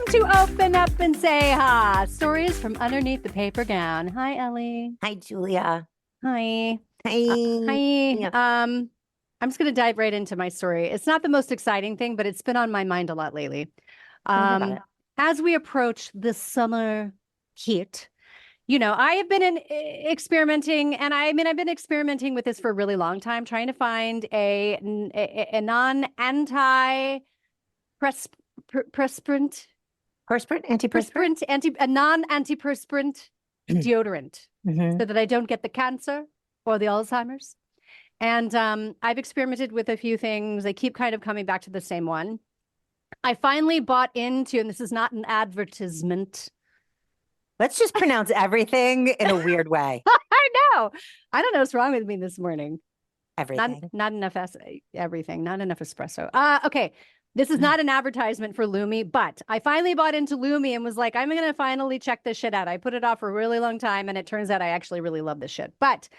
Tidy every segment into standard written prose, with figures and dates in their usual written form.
to Open Up and Say Ha. Stories from underneath the paper gown. Hi, Ellie. Hi, Julia. Hi. Hi. Hi. Yeah. I'm just going to dive right into my story. It's not the most exciting thing, but it's been on my mind a lot lately. Tell me about it. As we approach the summer heat, I have been experimenting, and I've been experimenting with this for a really long time, trying to find a non-anti perspirant, Antiperspirant? a non-antiperspirant deodorant Mhm. so that I don't get the cancer or the Alzheimer's. And I've experimented with a few things. I keep kind of coming back to the same one. I finally bought into, and this is not an advertisement. Let's just pronounce everything in a weird way. I know. I don't know what's wrong with me this morning. Everything. Not enough everything, not enough espresso. Okay. This is not an advertisement for Lumi, but I finally bought into Lumi and was like, I'm going to finally check this shit out. I put it off for a really long time, and it turns out I actually really love this shit. But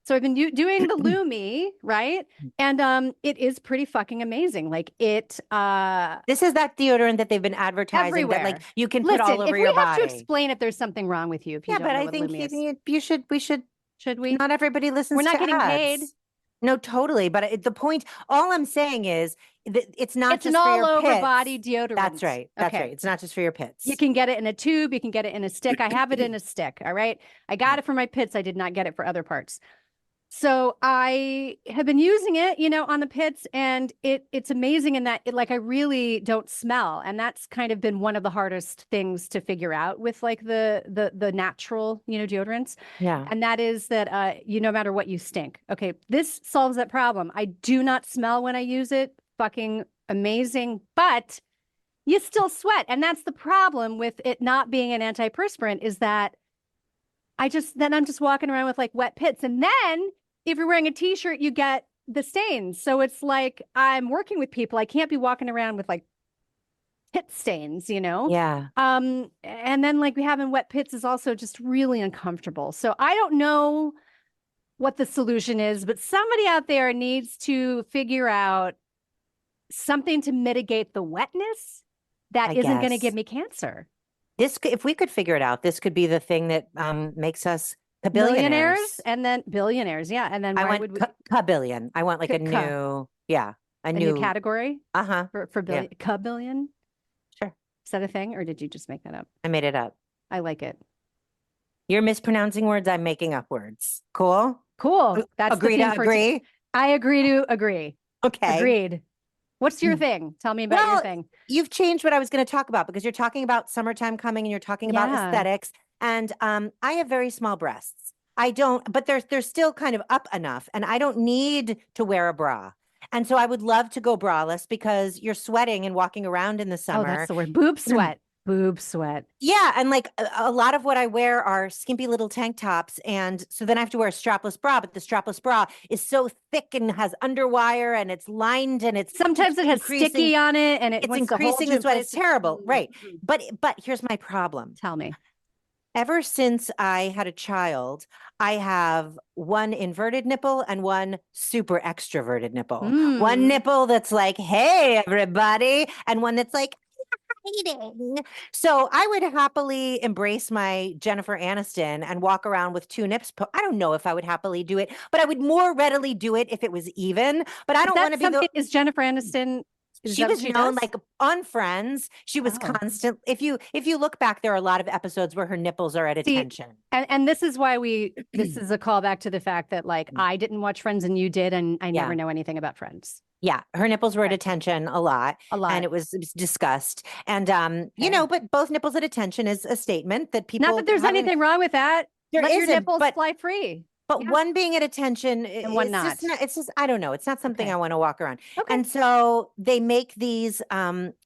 so I've been doing the Lumi, right? And it is pretty fucking amazing. Like it This is that deodorant that they've been advertising everywhere. that like you can put Listen, all over if your we have body. to explain if there's something wrong with you, if you Yeah, don't but know I what think Lumi is. we should. Should we? Not everybody listens We're not to getting ads. paid. No, totally. But the point, all I'm saying is that it's not It's just an for all your over pits. body deodorant. That's right. That's Okay. right. It's not just for your pits. You can get it in a tube. You can get it in a stick. I have it in a stick. All right. I got it for my pits. I did not get it for other parts. So I have been using it, on the pits, and it's amazing in that I really don't smell. And that's kind of been one of the hardest things to figure out with like the natural, deodorants. Yeah. And that is that no matter what, you stink. Okay, this solves that problem. I do not smell when I use it. Fucking amazing, but you still sweat. And that's the problem with it not being an antiperspirant, is that I'm just walking around with like wet pits. And then if you're wearing a t-shirt, you get the stains. So it's like I'm working with people. I can't be walking around with like pit stains, Yeah. And then like we having wet pits is also just really uncomfortable. So I don't know what the solution is, but somebody out there needs to figure out something to mitigate the wetness that I isn't going to guess. give me cancer. If we could figure it out, this could be the thing that makes us Millionaires and then billionaires. Yeah. And then I why want would we billion. I want like a new, a new category uh-huh. for billion, billion? Sure. Is that a thing, or did you just make that up? I made it up. I like it. You're mispronouncing words. I'm making up words. Cool. Cool. That's agree the to theme for agree. I agree to agree. Okay. Agreed. What's your thing? Tell me about your thing. You've changed what I was going to talk about because you're talking about summertime coming and you're talking about aesthetics. And I have very small breasts. I don't, but they're still kind of up enough, and I don't need to wear a bra. And so I would love to go braless because you're sweating and walking around in the summer. Oh, that's the word. Boob sweat. Boob sweat. Yeah. And like a lot of what I wear are skimpy little tank tops. And so then I have to wear a strapless bra, but the strapless bra is so thick and has underwire and it's lined and it's sometimes it has sticky on it and it's increasing the sweat. It's terrible. Right. But here's my problem. Tell me. Ever since I had a child, I have one inverted nipple and one super extroverted nipple. One nipple that's like, hey, everybody. And one that's like, hiding. So I would happily embrace my Jennifer Aniston and walk around with two nips. I don't know if I would happily do it, but I would more readily do it if it was even. But I don't want to be Is Jennifer Aniston? She was known like on Friends. She was constant. If you look back, there are a lot of episodes where her nipples are at attention. And this is why this is a callback to the fact that like I didn't watch Friends and you did, and I never know anything about Friends. Yeah, her nipples were at attention a lot, and it was discussed. And but both nipples at attention is a statement that people. Not that there's anything wrong with that. Let your nipples fly free. But one being at attention and one not. It's just, I don't know. It's not something I want to walk around. Okay. And so they make these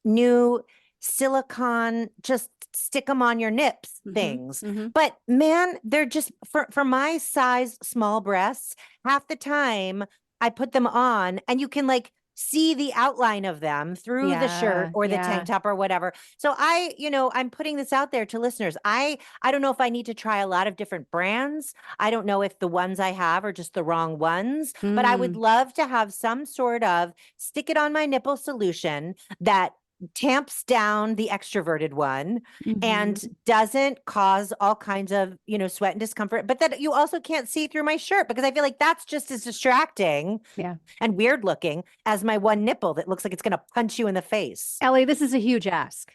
new silicone, just stick them on your nips things. But man, they're just, for my size, small breasts, half the time I put them on and you can like see the outline of them through the shirt or the tank top or whatever. So I'm putting this out there to listeners. I don't know if I need to try a lot of different brands. I don't know if the ones I have are just the wrong ones, but I would love to have some sort of stick it on my nipple solution that tamps down the extroverted one Mhm. and doesn't cause all kinds of, sweat and discomfort, but that you also can't see through my shirt, because I feel like that's just as distracting and weird looking as my one nipple that looks like it's going to punch you in the face. Ellie, this is a huge ask.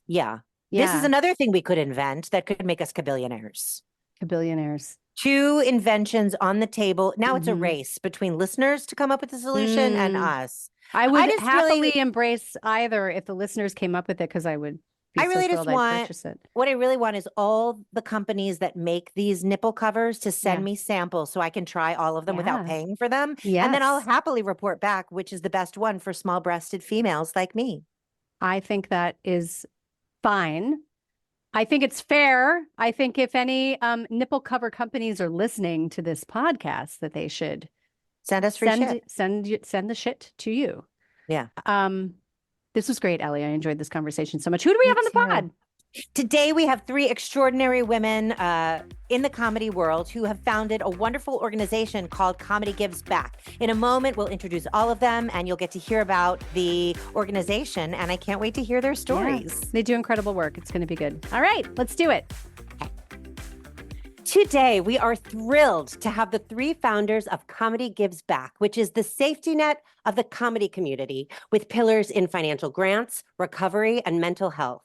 Yeah. This is another thing we could invent that could make us kabillionaires. Kabillionaires. 2 inventions on the table. Now it's a race between listeners to come up with a solution and us. I would happily embrace either if the listeners came up with it, because I would be so thrilled I'd purchase it. What I really want is all the companies that make these nipple covers to send me samples so I can try all of them without paying for them. And then I'll happily report back which is the best one for small-breasted females like me. I think that is fine. I think it's fair. I think if any nipple cover companies are listening to this podcast, that they should send us free shit. Send the shit to you. Yeah. This was great, Ellie. I enjoyed this conversation so much. Who do we have on the pod? Today, we have 3 extraordinary women in the comedy world who have founded a wonderful organization called Comedy Gives Back. In a moment, we'll introduce all of them, and you'll get to hear about the organization, and I can't wait to hear their stories. Yeah, they do incredible work. It's going to be good. All right, let's do it. Okay. Today, we are thrilled to have the 3 founders of Comedy Gives Back, which is the safety net of the comedy community with pillars in financial grants, recovery, and mental health.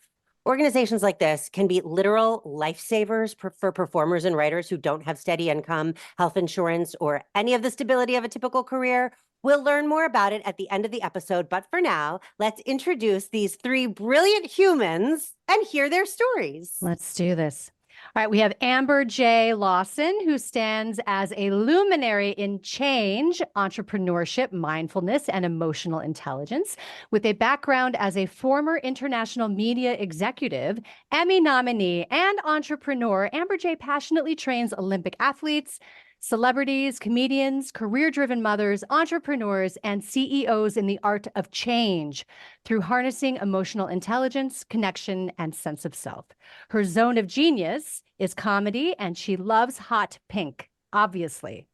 Organizations like this can be literal lifesavers for performers and writers who don't have steady income, health insurance, or any of the stability of a typical career. We'll learn more about it at the end of the episode, but for now, let's introduce these 3 brilliant humans and hear their stories. Let's do this. All right, we have Amber J. Lawson, who stands as a luminary in change, entrepreneurship, mindfulness, and emotional intelligence. With a background as a former international media executive, Emmy nominee, and entrepreneur, Amber J. passionately trains Olympic athletes, celebrities, comedians, career-driven mothers, entrepreneurs, and CEOs in the art of change through harnessing emotional intelligence, connection, and sense of self. Her zone of genius is comedy, and she loves hot pink, obviously.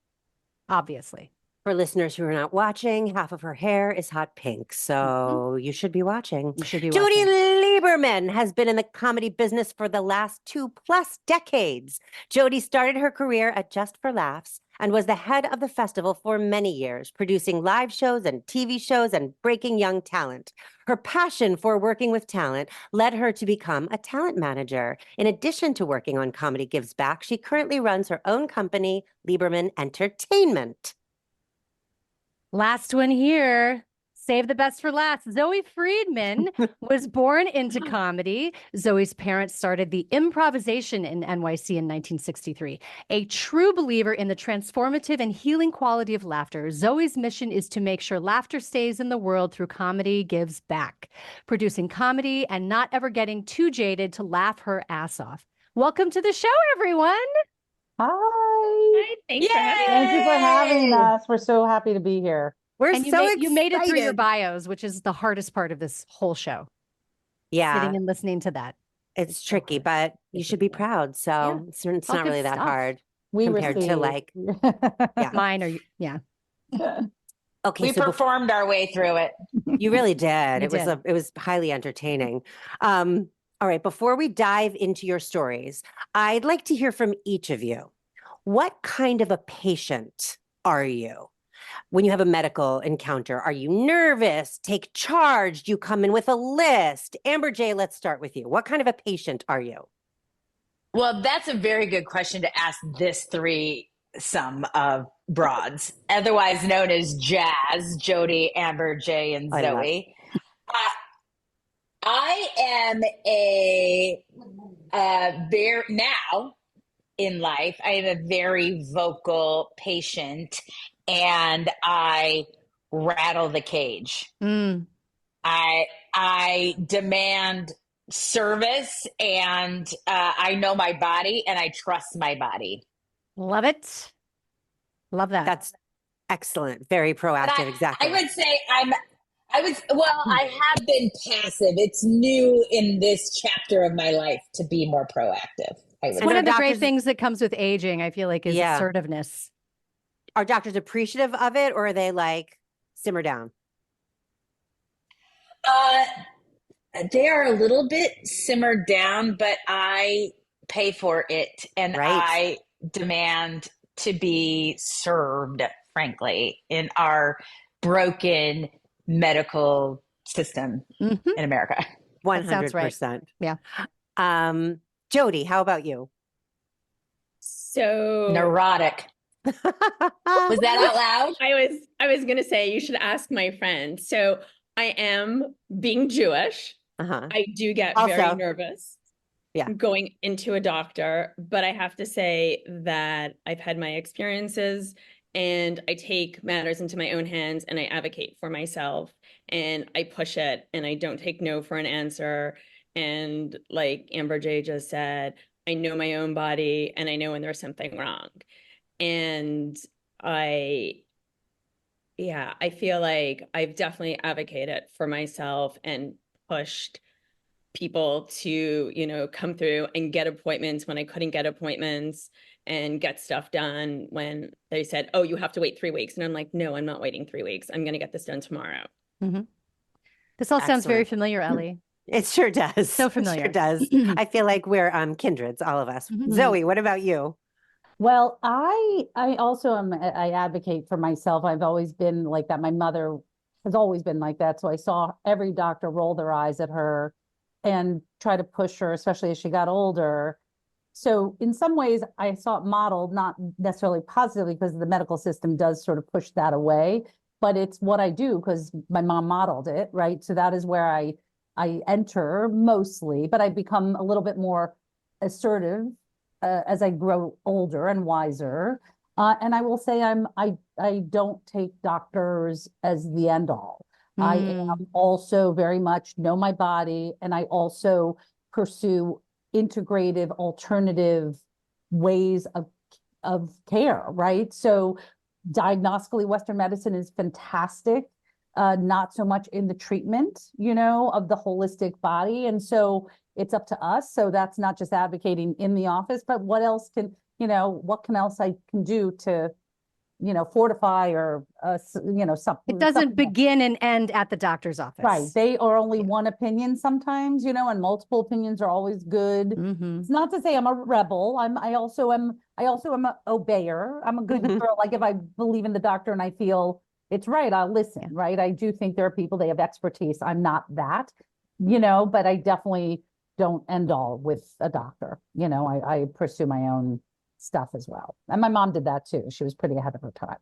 Obviously. For listeners who are not watching, half of her hair is hot pink, so you should be watching. You should be Jodi watching. Lieberman has been in the comedy business for the last 2+ decades. Jodi started her career at Just for Laughs and was the head of the festival for many years, producing live shows and TV shows and breaking young talent. Her passion for working with talent led her to become a talent manager. In addition to working on Comedy Gives Back, she currently runs her own company, Lieberman Entertainment. Last one here. Save the best for last. Zoe Friedman was born into comedy. Zoe's parents started the improvisation in NYC in 1963. A true believer in the transformative and healing quality of laughter, Zoe's mission is to make sure laughter stays in the world through Comedy Gives Back, producing comedy and not ever getting too jaded to laugh her ass off. Welcome to the show, everyone. Hi. Hi, thanks for having us. Thank you for having us. We're so happy to be here. We're and so excited. You made it through your bios, which is the hardest part of this whole show. Yeah. Sitting and listening to that. It's tricky, but you should be proud. So it's not really that hard compared to like mine or Okay, we performed our way through it. You really did. It was highly entertaining. All right, before we dive into your stories, I'd like to hear from each of you. What kind of a patient are you? When you have a medical encounter, are you nervous? Take charge? Do you come in with a list? Amber J., let's start with you. What kind of a patient are you? Well, that's a very good question to ask this threesome of broads, otherwise known as Jazz, Jodi, Amber J., and Zoe. I am now in life, I am a very vocal patient, and I rattle the cage. I demand service, and I know my body, and I trust my body. Love it. Love that. That's excellent. Very proactive. Exactly. I would say I have been passive. It's new in this chapter of my life to be more proactive. One of the great things that comes with aging, I feel like, is assertiveness. Are doctors appreciative of it, or are they like, simmer down? Uh, they are a little bit simmered down, but I pay for it and Right. I demand to be served, frankly, in our broken medical system in America. That sounds right. 100%. Yeah. Jodi, how about you? So Neurotic. Was that out loud? I was gonna say you should ask my friend. So I am being Jewish. Uh-huh. I do get very Also. nervous Yeah. going into a doctor, but I have to say that I've had my experiences and I take matters into my own hands and I advocate for myself and I push it and I don't take no for an answer. And like Amber J just said, I know my own body and I know when there's something wrong. And I feel like I've definitely advocated for myself and pushed people to, come through and get appointments when I couldn't get appointments and get stuff done when they said, oh, you have to wait 3 weeks. And I'm like, no, I'm not waiting 3 weeks. I'm going to get this done tomorrow. This all sounds very Excellent. familiar, Ellie. It sure does. So familiar. It sure does. I feel like we're kindreds, all of us. Zoe, what about you? Well, I also I advocate for myself. I've always been like that. My mother has always been like that. So I saw every doctor roll their eyes at her and try to push her, especially as she got older. So in some ways, I saw it modeled, not necessarily positively, because the medical system does sort of push that away, but it's what I do because my mom modeled it, right? So that is where I enter mostly, but I become a little bit more assertive as I grow older and wiser. And I will say I don't take doctors as the end all. I am also very much know my body, and I also pursue integrative, alternative ways of care, right? So diagnostically, Western medicine is fantastic, not so much in the treatment, of the holistic body. And so it's up to us. So that's not just advocating in the office, but what else can, what else I can do to, fortify or, something. It doesn't begin and end at the doctor's office. Right. They are only one opinion sometimes, and multiple opinions are always good. It's not to say I'm a rebel. I also am an obeyer. I'm a good girl. Like if I believe in the doctor and I feel it's right, I'll listen, right? I do think there are people, they have expertise. I'm not that, but I definitely don't end all with a doctor. I pursue my own stuff as well. And my mom did that too. She was pretty ahead of her time.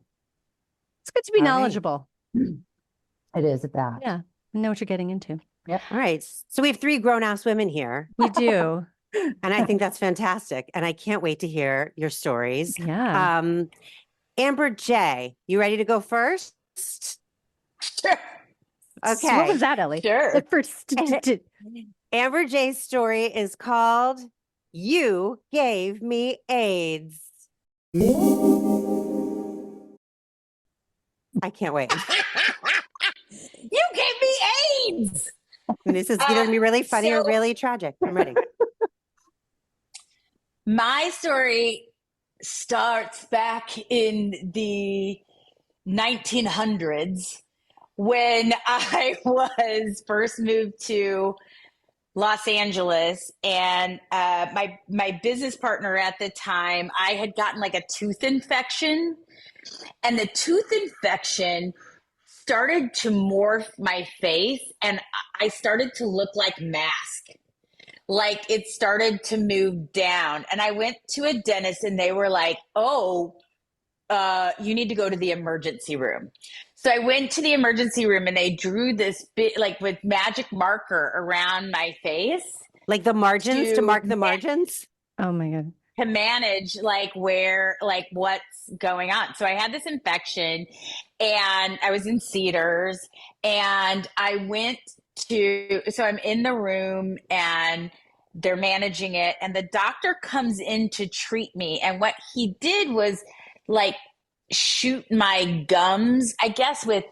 It's good to be All right. knowledgeable. It is at that. Yeah. You know what you're getting into. Yep. All right. So we have 3 grown-ass women here. We do. And I think that's fantastic. And I can't wait to hear your stories. Yeah. Amber J, you ready to go first? Sure. Okay. So what was that, Ellie? Sure. The first. Amber J's story is called You Gave Me AIDS. I can't wait. You gave me AIDS. This is either going to be really funny or really tragic. I'm ready. My story starts back in the 1900s when I was first moved to Los Angeles, and my business partner at the time, I had gotten like a tooth infection, and the tooth infection started to morph my face, and I started to look like Mask. Like it started to move down, and I went to a dentist, and they were like, "Oh, you need to go to the emergency room." So I went to the emergency room and they drew this bit like with magic marker around my face. Like the margins, to mark the margins? Oh my God. To manage like what's going on. So I had this infection and I was in Cedars and I went so I'm in the room and they're managing it and the doctor comes in to treat me. And what he did was like shoot my gums, I guess with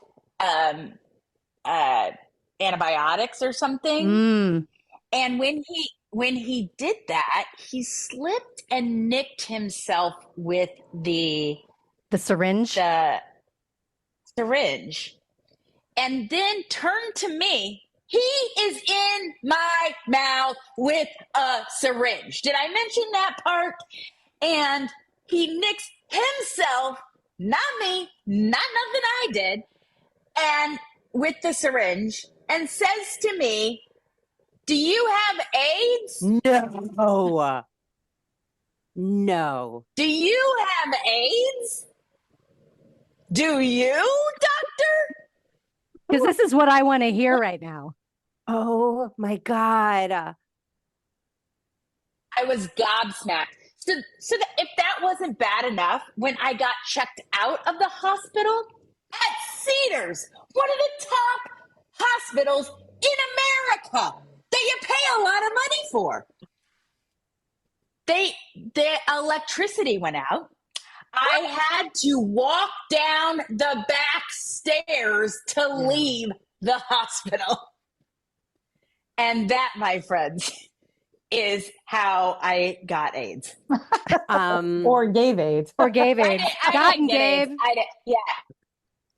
antibiotics or something. And when he did that, he slipped and nicked himself with the syringe. The syringe. And then turned to me He is in my mouth with a syringe. Did I mention that part? And he nicks himself, not me, not nothing I did, and with the syringe, and says to me, "Do you have AIDS?" No. No. "Do you have AIDS? Do you, doctor?" Because this is what I want to hear right now. Oh my God. I was gobsmacked. So if that wasn't bad enough, when I got checked out of the hospital at Cedars, one of the top hospitals in America that you pay a lot of money for, the electricity went out. I had to walk down the back stairs to leave the hospital. And that, my friends, is how I got AIDS. Or gave AIDS. Or gave AIDS. Gotten AIDS. Gabe. Yeah.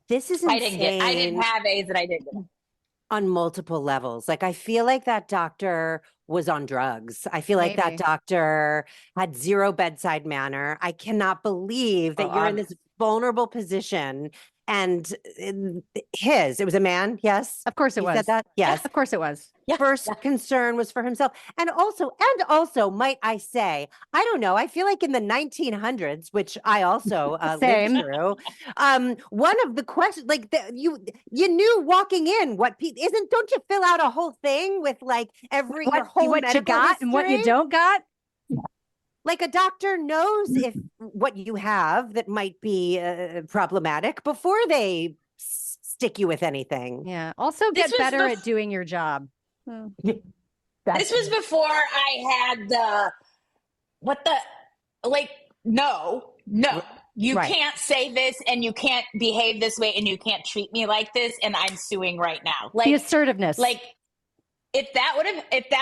This is insane. I didn't have AIDS and I didn't get it. On multiple levels. Like, I feel like that doctor was on drugs. I feel like that Maybe. doctor had zero bedside manner. I cannot believe that you're in this vulnerable position. And it was a man. Yes. Of course it He was. said that. Yes. Of course it was. First concern was for himself. And also, might I say, I don't know, I feel like in the 1900s, which I also Same. lived through, one of the questions, like you knew walking in don't you fill out a whole thing with like your whole what you medical got and what you history? don't got? Like, a doctor knows if what you have that might be problematic before they stick you with anything. Yeah. Also This get was better at doing your job. This was before I had no, you Right. can't say this and you can't behave this way and you can't treat me like this and I'm suing right now. The assertiveness. Like if that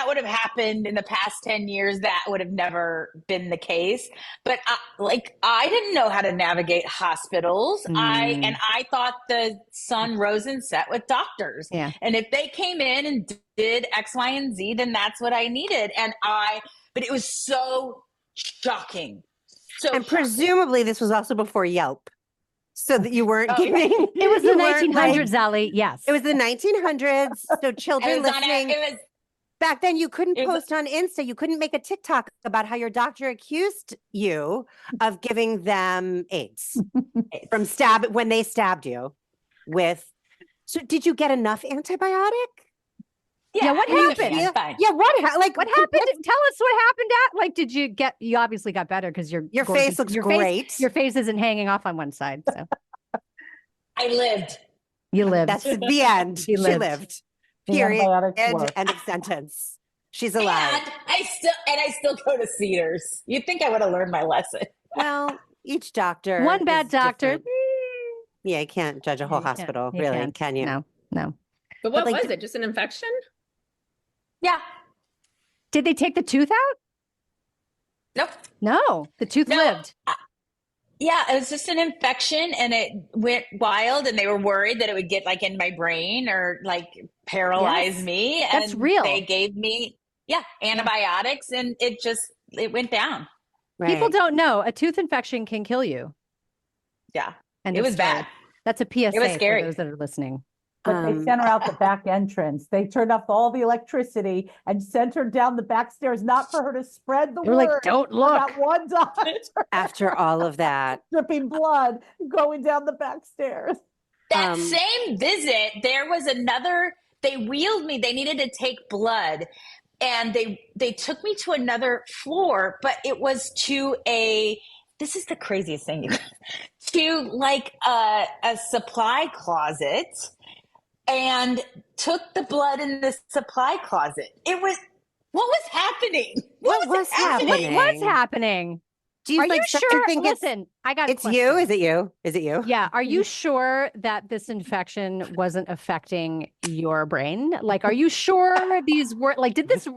would have happened in the past 10 years, that would have never been the case. But I didn't know how to navigate hospitals. I thought the sun rose and set with doctors. Yeah. And if they came in and did X, Y, and Z, then that's what I needed. But it was so shocking. And presumably this was also before Yelp. So that you weren't giving. It was the you weren't, 1900s, Ellie. Yes. It was the 1900s. So children listening. Back then, you couldn't post on Insta. You couldn't make a TikTok about how your doctor accused you of giving them AIDS from when they stabbed you with. So did you get enough antibiotic? Yeah, what happened? Yeah, what happened? Tell us what happened did you obviously got better because your face looks great. Your face isn't hanging off on one side. So I lived. You lived. That's the end. She lived. Period. End of sentence. She's alive. And I still go to Cedars. You'd think I would have learned my lesson. Well, each doctor. One bad doctor. Yeah, you can't judge a whole hospital, really, can you? No. But what was it? Just an infection? Yeah. Did they take the tooth out? Nope. No, the tooth lived. Yeah, it was just an infection and it went wild and they were worried that it would get in my brain or paralyze me. And that's real. They gave me antibiotics and it went down. Right. People don't know a tooth infection can kill you. Yeah. And it was bad. That's a PSA It was scary. for those that are listening. But they sent her out the back entrance. They turned off all the electricity and sent her down the back stairs, not for her to spread the They're word. like, don't look. That one doctor After all of that. dripping blood going down the back stairs. That same visit, there was they wheeled me. They needed to take blood and they took me to another floor, but it was to this is the craziest thing, to a supply closet. And took the blood in the supply closet. What was happening? What was happening? What's happening? Do you Are you sure? Listen, I got it's you. Is it you? Is it you? Yeah. Are you sure that this infection wasn't affecting your brain? Are you sure these were did this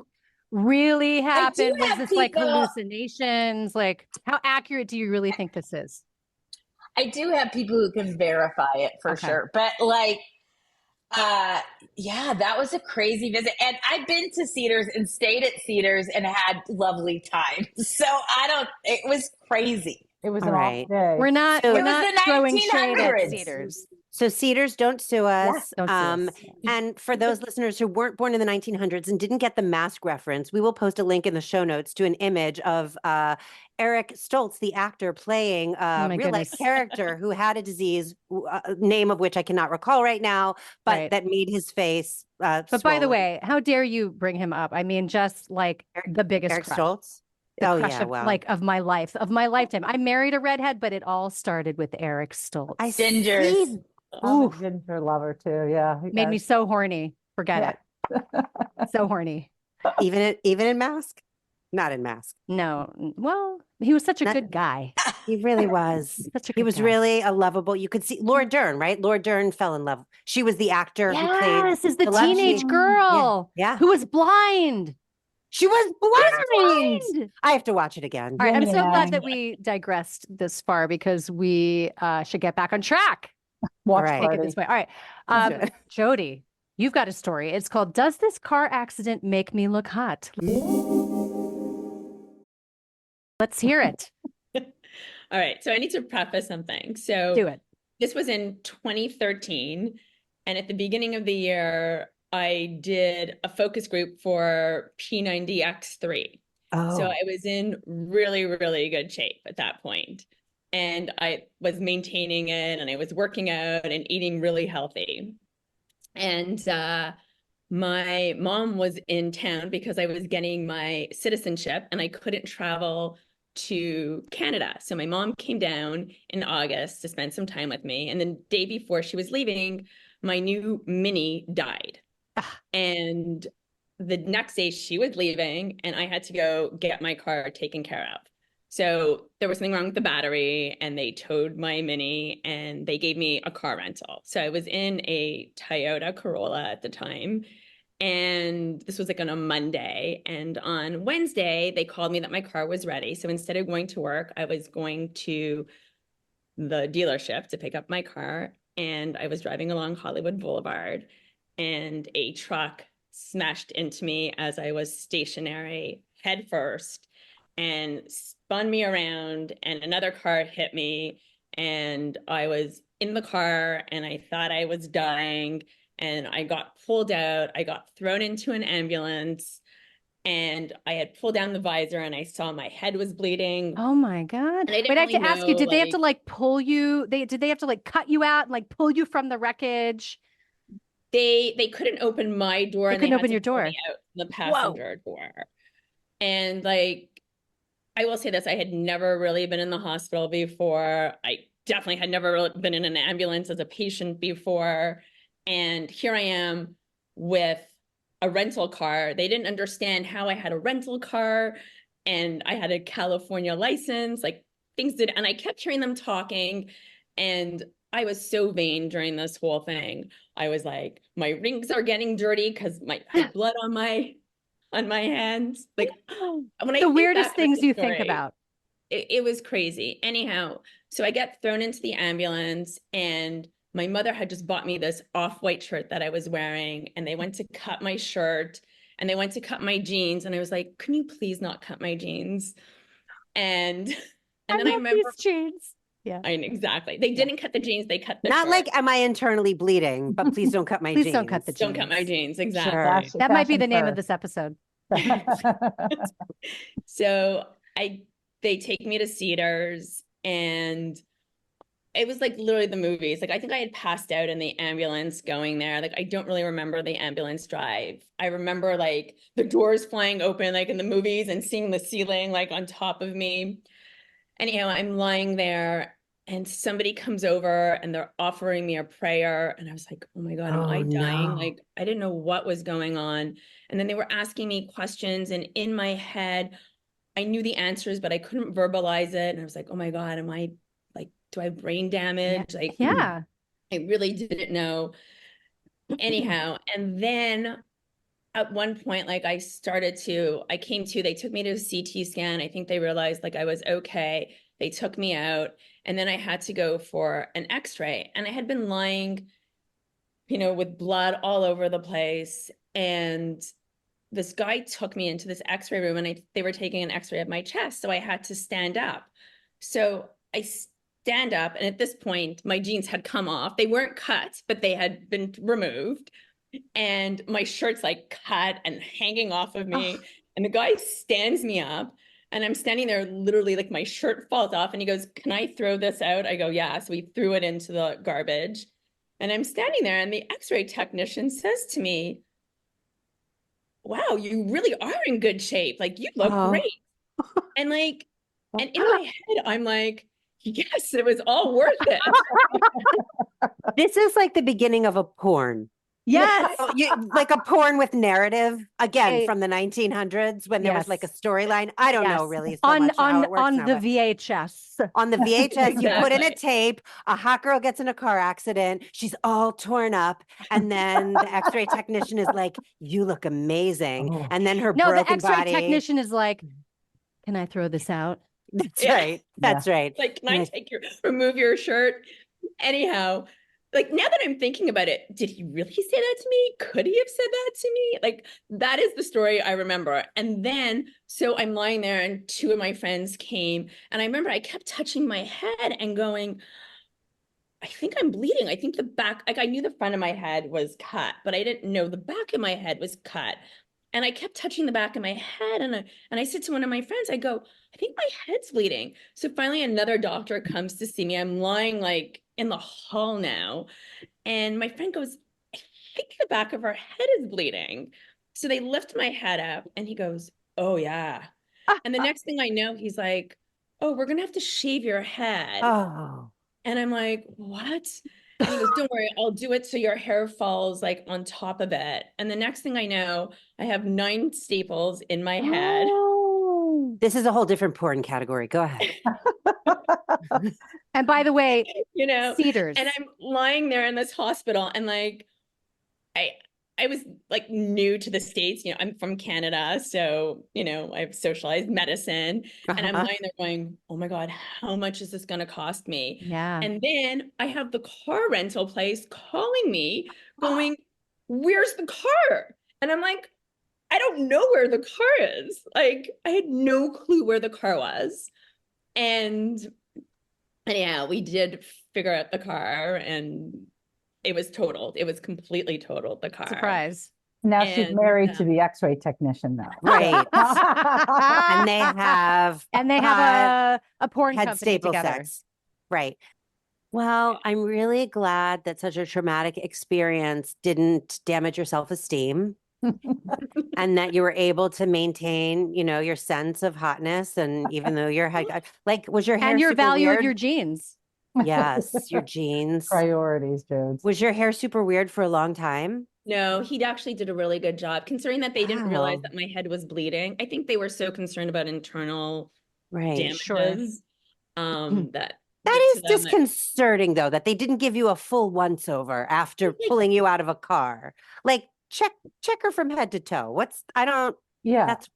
really happen? Was this hallucinations? How accurate do you really think this is? I do have people who can verify it for sure. But Yeah, that was a crazy visit. And I've been to Cedars and stayed at Cedars and had lovely times. So it was crazy. It was All an off right. day. We're not So- we're It was not the throwing shade at 1900s. Cedars. So Cedars, don't sue us. Don't sue us. And for those listeners who weren't born in the 1900s and didn't get the mask reference, we will post a link in the show notes to an image of Eric Stoltz, the actor, playing Oh a my real life goodness. character who had a disease, name of which I cannot recall right now, but Right. that made his face But by the swollen. way, how dare you bring him up? I mean, just like the biggest Eric crush. Stoltz? The Oh, crush yeah, of well. like of my life, of my lifetime. I married a redhead, but it all started with Eric Stoltz. I Gingers. see. I'm a Oof. ginger lover too. Yeah. Made me so horny. Forget it. So horny. Even in Mask? Not in Mask. No, well, he was such a Not- good guy. He really was. Such a He good was guy. really a lovable. You could see Laura Dern, right? Laura Dern fell in love. She was the actor who played. Yes, is the the love teenage chick. girl Yeah. who was blind. She was blind. Blind. I have to watch it again. All right, I'm Yin so glad yang. that we digressed this far because we should get back on track. Watch Right. Take it party. this way. All right, Let's do it. Jodi, you've got a story. It's called "Does This Car Accident Make Me Look Hot?" Let's hear it. All right. So I need to preface something. So Do it. this was in 2013. And at the beginning of the year, I did a focus group for P90X3. Oh, So I was in really, really good shape at that point. And I was maintaining it and I was working out and eating really healthy. And my mom was in town because I was getting my citizenship and I couldn't travel to Canada. So my mom came down in August to spend some time with me. And the day before she was leaving, my new Mini died. And the next day she was leaving and I had to go get my car taken care of. So there was something wrong with the battery and they towed my Mini and they gave me a car rental. So I was in a Toyota Corolla at the time. And this was like on a Monday. And on Wednesday, they called me that my car was ready. So instead of going to work, I was going to the dealership to pick up my car. And I was driving along Hollywood Boulevard and a truck smashed into me as I was stationary head first and spun me around and another car hit me and I was in the car and I thought I was dying and I got pulled out. I got thrown into an ambulance and I had pulled down the visor and I saw my head was bleeding. Oh my God. And I didn't Wait, I have to really ask you, know, did they have to like pull you? Did they have to like cut you out and like pull you from the wreckage? They couldn't open my door They and couldn't had open to your pull door. me out the passenger door. And like I will say this, I had never really been in the hospital before. I definitely had never really been in an ambulance as a patient before. And here I am with a rental car. They didn't understand how I had a rental car and I had a California license, like things did. And I kept hearing them talking and I was so vain during this whole thing. I was like, my rings are getting dirty because I had blood on my hands. Like when I The think weirdest back at things the you think story, about. it was crazy. Anyhow, so I get thrown into the ambulance and my mother had just bought me this off-white shirt that I was wearing and they went to cut my shirt and they went to cut my jeans and I was like, can you please not cut my jeans? And then I love remember these jeans. Yeah. exactly. They didn't cut the jeans, they cut the not shirt. like, am I internally bleeding? But please don't cut my Please jeans. don't cut the Don't cut my jeans, exactly. Sure. That might be the Fashion name of first. this episode. So they take me to Cedars and it was like literally the movies. Like I think I had passed out in the ambulance going there. Like I don't really remember the ambulance drive. I remember like the doors flying open like in the movies and seeing the ceiling like on top of me. Anyhow, I'm lying there and somebody comes over and they're offering me a prayer. And I was like, oh my God, am I dying? No. Like I didn't know what was going on. And then they were asking me questions and in my head, I knew the answers, but I couldn't verbalize it. And I was like, oh my God, am I like, do I have brain damage? Like, Yeah. I really didn't know. Anyhow, and then at one point, like I came to, they took me to a CT scan. I think they realized like I was okay. They took me out and then I had to go for an x-ray and I had been lying with blood all over the place. And this guy took me into this x-ray room, and they were taking an x-ray of my chest. So I had to stand up. So I stand up, and at this point, my jeans had come off. They weren't cut, but they had been removed. And my shirt's like cut and hanging off of me. And the guy stands me up, and I'm standing there literally like my shirt falls off, and he goes, "Can I throw this out?" I go, "Yeah." So we threw it into the garbage, and I'm standing there, and the x-ray technician says to me, "Wow, you really are in good shape. Like, you look great." And like, and in my head, I'm like, yes, it was all worth it. This is like the beginning of a porn. Yes. Like a porn with narrative, again, from the 1900s when there was like a storyline. I don't know really so much how it works on now, the but VHS. on the VHS, you put in a Exactly. tape, a hot girl gets in a car accident, she's all torn up, and then the x-ray technician is like, "You look amazing." Oh. And then her No, the broken X-ray body. technician is like, "Can I throw this out?" That's Yeah. right. That's right. Like, can I remove your shirt? Anyhow, like, now that I'm thinking about it, did he really say that to me? Could he have said that to me? Like, that is the story I remember. And then, so I'm lying there, and two of my friends came, and I remember I kept touching my head and going, "I think I'm bleeding. I think the back," like, I knew the front of my head was cut, but I didn't know the back of my head was cut. And I kept touching the back of my head, and I said to one of my friends, I go, "I think my head's bleeding." So finally another doctor comes to see me. I'm lying like in the hall now. And my friend goes, "I think the back of her head is bleeding." So they lift my head up, and he goes, "Oh yeah." And the next thing I know, he's like, "Oh, we're gonna have to shave your head." Oh. And I'm like, "What?" And he goes, "Don't worry, I'll do it so your hair falls like on top of it." And the next thing I know, I have 9 staples in my head. Oh. This is a whole different porn category. Go ahead. And by the way, Cedars. And I'm lying there in this hospital, and like, I was like new to the States, I'm from Canada. So, I've socialized medicine, and I'm lying there going, "Oh my God, how much is this going to cost me?" Yeah. And then I have the car rental place calling me going, "Where's the car?" And I'm like, "I don't know where the car is." Like, I had no clue where the car was. And yeah, we did figure out the car, and it was totaled. It was completely totaled, the car. Surprise. Now she's And, married to the x-ray technician now. Right. And they have a porn had company staple together. sex. Right. Well, I'm really glad that such a traumatic experience didn't damage your self-esteem and that you were able to maintain, your sense of hotness. And even though your head, like, was your hair And your super value weird? of your jeans. Yes, your jeans. Priorities, Jodes. Was your hair super weird for a long time? No, he actually did a really good job, considering that they didn't realize Wow. that my head was bleeding. I think they were so concerned about internal Right. damages, Sure. that is disconcerting, though, that they didn't give you a full once-over after pulling you out of a car. Like, check her from head to toe. That's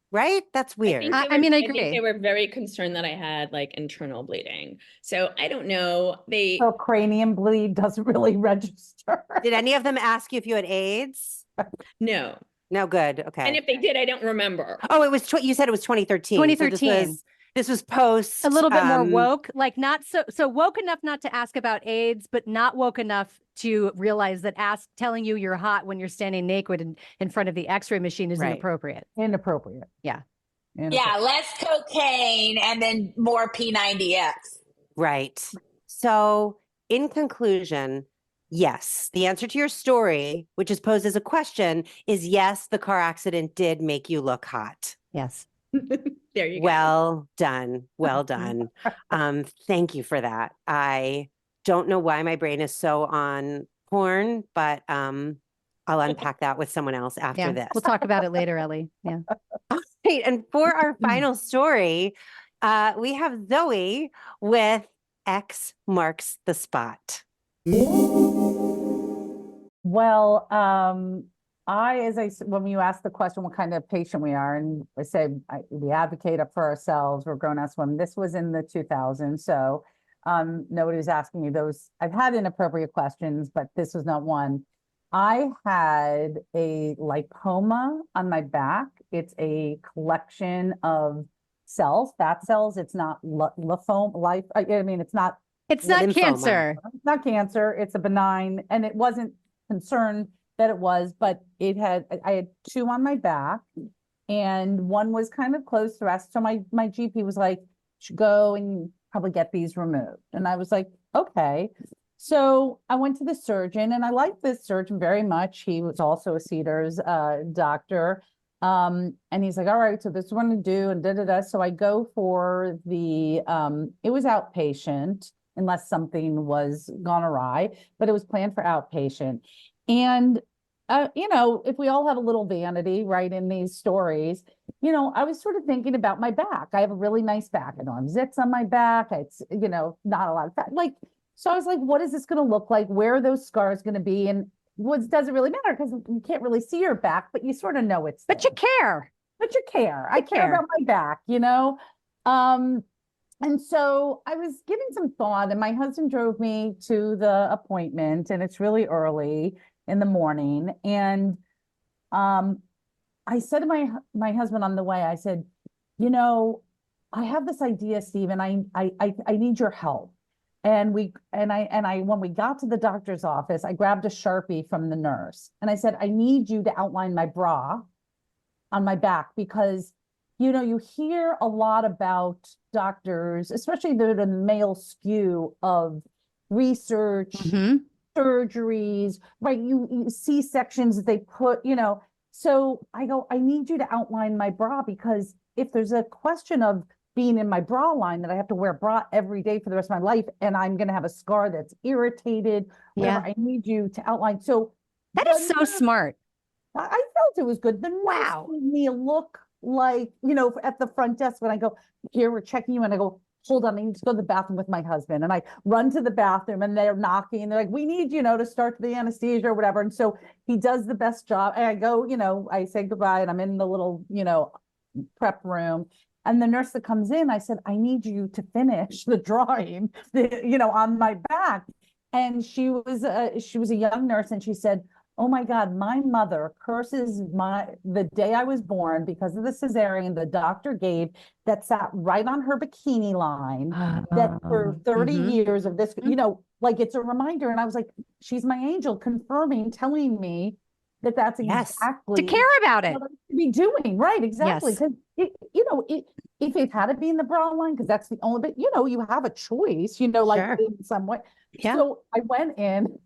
right? That's weird. I mean, I I think agree. they were very concerned that I had like internal bleeding. So I don't know. So cranium bleed doesn't really register. Did any of them ask you if you had AIDS? No. No, good. Okay. And if they did, I don't remember. Oh, it was you said it was 2013. 2013. So this was post a little bit more woke, like not so woke enough not to ask about AIDS, but not woke enough to realize that telling you you're hot when you're standing naked in front of the X-ray machine is inappropriate. Inappropriate. Yeah. Yeah, less cocaine and then more P90X. Right. So in conclusion, yes, the answer to your story, which is posed as a question, is yes, the car accident did make you look hot. Yes. There you go. Well done. Well done. Thank you for that. I don't know why my brain is so on porn, but I'll unpack that with someone else after this. We'll talk about it later, Ellie. Yeah. Right. And for our final story, we have Zoe with X marks the spot. Well, when you ask the question, what kind of patient we are, and I say we advocate for ourselves, we're grown-ass women. This was in the 2000s. So Nobody was asking me those. I've had inappropriate questions, but this was not one. I had a lipoma on my back. It's a collection of cells, fat cells. It's not lymphoma. I mean, it's not It's not cancer. It's not cancer. It's a benign, and it wasn't concerned that it was, but I had two on my back, and one was kind of close to the rest. So my GP was like, "You should go and probably get these removed." And I was like, okay. So I went to the surgeon, and I liked this surgeon very much. He was also a Cedars doctor. And he's like, all right, so this is what I'm gonna do, and da-da-da. So I go for the it was outpatient, unless something was gone awry, but it was planned for outpatient. And if we all have a little vanity, right, in these stories, I was sort of thinking about my back. I have a really nice back. I don't have zits on my back. It's, not a lot of fat. So I was like, what is this going to look like? Where are those scars going to be? And what does it really matter? Because you can't really see your back, but you sort of know it's But there. you care. But you care. I care about my back, And so I was giving some thought, and my husband drove me to the appointment, and it's really early in the morning. And I said to my husband on the way, I said, I have this idea, Steve, and I need your help. And when we got to the doctor's office, I grabbed a Sharpie from the nurse, and I said, I need you to outline my bra on my back, because you hear a lot about doctors, especially the male skew of research, surgeries, right? You see sections that they put, So I go, I need you to outline my bra, because if there's a question of being in my bra line that I have to wear a bra every day for the rest of my life, and I'm going to have a scar that's irritated, whatever, I need you to outline. So that is so smart. I felt it was good. The nurse gave me a look like, at the front desk when I go, here, we're checking you. And I go, hold on, I need to go to the bathroom with my husband. And I run to the bathroom, and they're knocking, and they're like, we need, to start the anesthesia or whatever. And so he does the best job. And I go, I say goodbye, and I'm in the little, prep room. And the nurse that comes in, I said, I need you to finish the drawing, on my back. And she was a young nurse, and she said, oh my God, my mother curses the day I was born because of the cesarean the doctor gave that sat right on her bikini line, that for 30 years of this, it's a reminder. And I was like, she's my angel, confirming, telling me that that's exactly to care about it. What I should be doing. Right, exactly. Because if it had to be in the bra line, because that's the only bit, you have a choice, in some way. Yeah. So I went in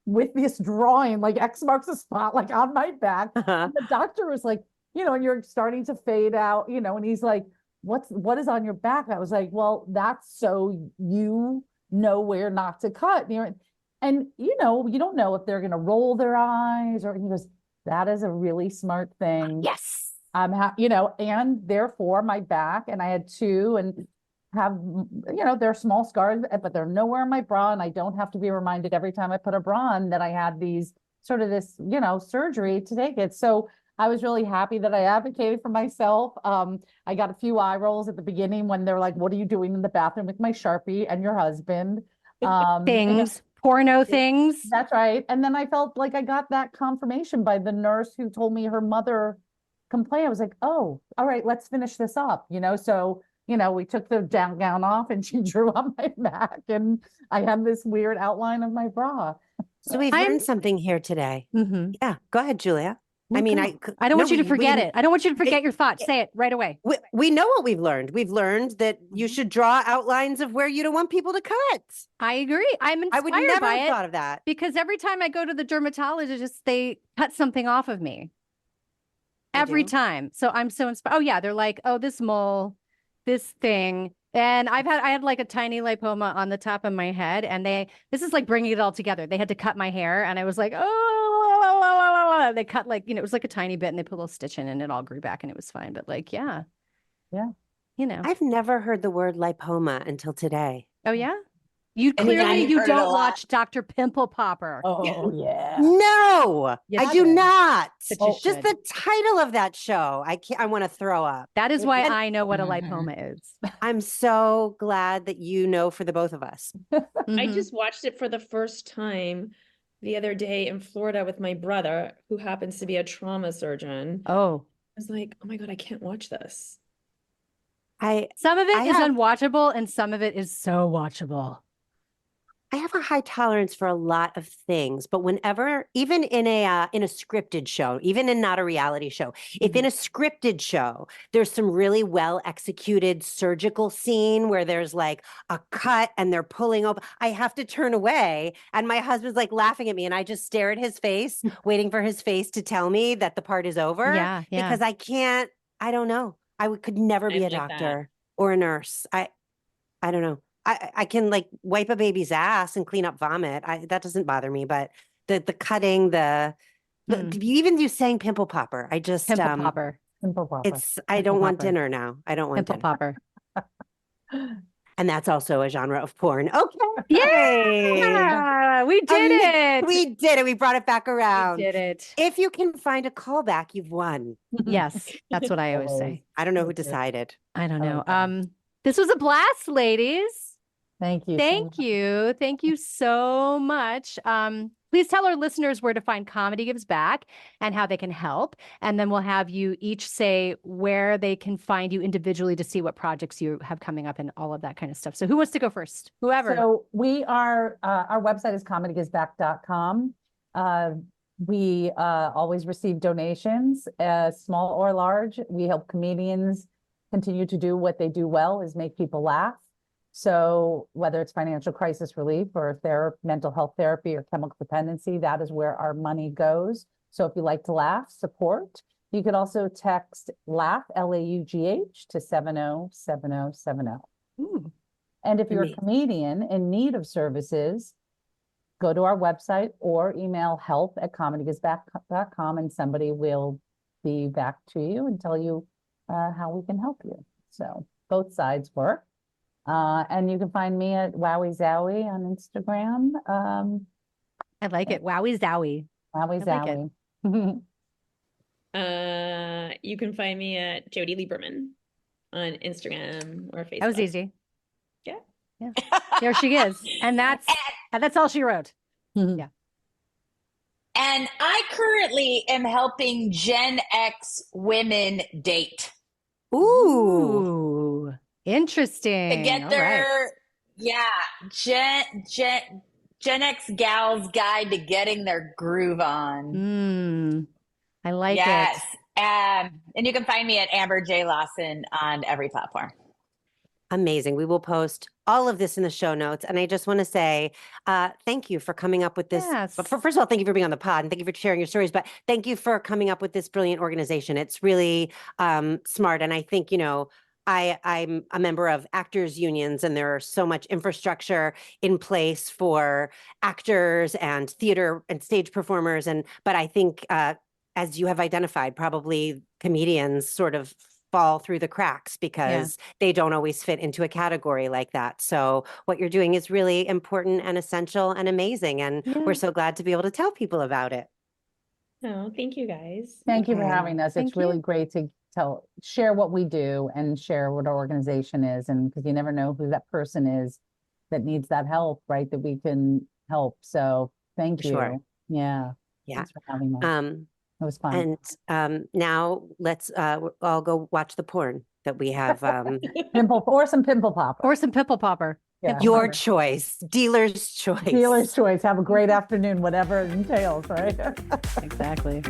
with this drawing, like X marks the spot, like on my back. And the doctor was like, and you're starting to fade out, and he's like, what is on your back? I was like, well, that's so you know where not to cut. And you don't know if they're going to roll their eyes, or he goes, that is a really smart thing. Yes. And therefore my back, and I had two, and have, they're small scars, but they're nowhere in my bra. And I don't have to be reminded every time I put a bra on that I had this surgery to take it. So I was really happy that I advocated for myself. I got a few eye rolls at the beginning when they're like, what are you doing in the bathroom with my Sharpie and your husband? Porno things. That's right. And then I felt like I got that confirmation by the nurse who told me her mother complained. I was like, oh, all right, let's finish this up. So we took the down gown off, and she drew on my back, and I had this weird outline of my bra. So we've learned something here today. Yeah, go ahead, Julia. I mean, I don't want you to forget it. I don't want you to forget your thoughts. Say it right away. We know what we've learned. We've learned that you should draw outlines of where you don't want people to cut. I agree. I'm inspired I would never by have it thought of that. because every time I go to the dermatologist, they cut something off of me. Every time. So I'm so inspired. Oh yeah, they're like, oh, this mole, this thing. And I had like a tiny lipoma on the top of my head, and this is like bringing it all together. They had to cut my hair, and I was like, oh, they cut it was like a tiny bit, and they put a little stitch in, and it all grew back, and it was fine. But yeah. I've never heard the word lipoma until today. Oh yeah. You And you clearly hadn't you heard it a don't lot. watch Dr. Pimple Popper. Oh yeah. No, Yes, I you do should. not. But you Just should. the title of that show. I can't, I want to throw up. That is why And- I know what a Mhm. lipoma is. I'm so glad that you know for the both of us. I Mhm. just watched it for the first time the other day in Florida with my brother, who happens to be a trauma surgeon. I Oh, was like, oh my God, I can't watch this. some of it I is have- unwatchable and some of it is so watchable. I have a high tolerance for a lot of things, but whenever, even in a scripted show, even in not a reality show, if in a scripted show there's some really well executed surgical scene where there's like a cut and they're pulling open, I have to turn away, and my husband's like laughing at me, and I just stare at his face, waiting for his face to tell me that the part is over. Yeah, yeah. Because I can't. I don't know. Could never be a I'm like that. doctor or a nurse. I don't know. I can like wipe a baby's ass and clean up vomit. That doesn't bother me, but the cutting, even you saying pimple popper, I just Pimple Popper. Simple proper. I Pimple don't want popper. dinner now. I don't want Pimple dinner. Popper. And that's also a genre of porn. Okay. Yeah, we did it. We did it. We brought it back around. We did it. If you can find a callback, you've won. Yes, that's what I always say. I don't know who Okay. decided. I don't know. Okay. This was a blast, ladies. Thank you. so Thank much. you. Thank you so much. Please tell our listeners where to find Comedy Gives Back and how they can help. And then we'll have you each say where they can find you individually to see what projects you have coming up and all of that kind of stuff. So who wants to go first? Whoever. So we are, our website is comedygivesback.com. We always receive donations, small or large. We help comedians continue to do what they do well, is make people laugh. So whether it's financial crisis relief or mental health therapy or chemical dependency, that is where our money goes. So if you like to laugh, support. You could also text laugh, LAUGH, to 707070. Ooh. And if you're a Amazing. comedian in need of services, go to our website or email help@comedygivesback.com, and somebody will be back to you and tell you how we can help you. So both sides work. And you can find me at Wowie Zowie on Instagram. I like it. Wowie zowie. Wowie I like it. Zowie. You can find me at Jodi Lieberman on Instagram or Facebook. That was easy. Yeah. Yeah. There she is. And that's all she wrote. Yeah. And I currently am helping Gen X women date Ooh. Interesting. to get All their right. Gen X gals guide to getting their groove on. I like yes. it. And you can find me at Amber J. Lawson on every platform. Amazing. We will post all of this in the show notes. And I just want to say thank you for coming up with this. Yes. But first of all, thank you for being on the pod and thank you for sharing your stories. But thank you for coming up with this brilliant organization. It's really smart. And I think, I'm a member of actors unions, and there's so much infrastructure in place for actors and theater and stage performers. But I think, as you have identified, probably comedians sort of fall through the cracks because they don't always fit into a category like that. So what you're doing is really important and essential and amazing. And we're so glad to be able to tell people about it. Oh, thank you guys. Thank you for Okay. having us. Thank It's really you. great to share what we do and share what our organization is. And because you never know who that person is that needs that help, right? That we can help. So thank For you. sure. Yeah. Yeah. Thanks for having us. It was fun. And now let's all go watch the porn that we have. Pimple or some pimple popper. Or some Pimple Popper. Yeah. Pimple Your Popper. choice, dealer's choice. Dealer's choice. Have a great afternoon, whatever it entails, right? Exactly.